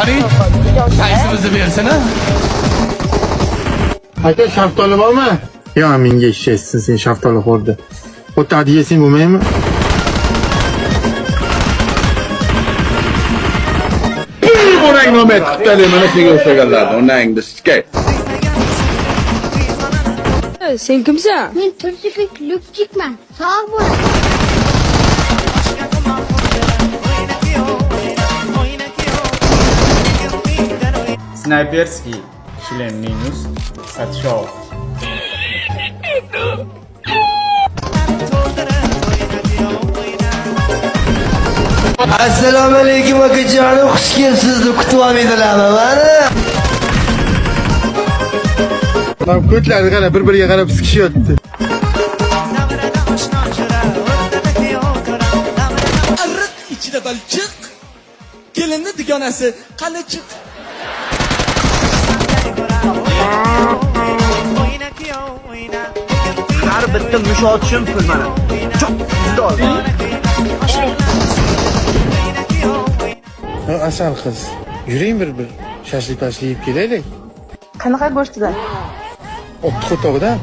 Qarang, qaysimizni bersana? Aka shaftoli bormi? Yo, menga ishlaysan sen shaftoli xo'rdi. O'tadi yesang bo'lmaymi? Onang nomet qutali mana senga o'xshaganlarni, onangni sikay. Sen kimsan? Men turchik lupchikman. Sog' bo'ling. Snayperskiy, член минус, Сачев. Assalomu alaykum akajonim, xush kelibsiz deb kutib olmaydilarmi mani? Mana ko'tlarni qara, bir-biriga qarab sikishyapti. Arriq ichida balchiq, kelinni dugonasi qalichiq. Har bitta mushotishim pul mana. Cho'q dol. Asal qiz, yuring bir shashlik-pashlik yeb kelaylik. Qanaqa go'shtdan? Otliq o'tog'idan.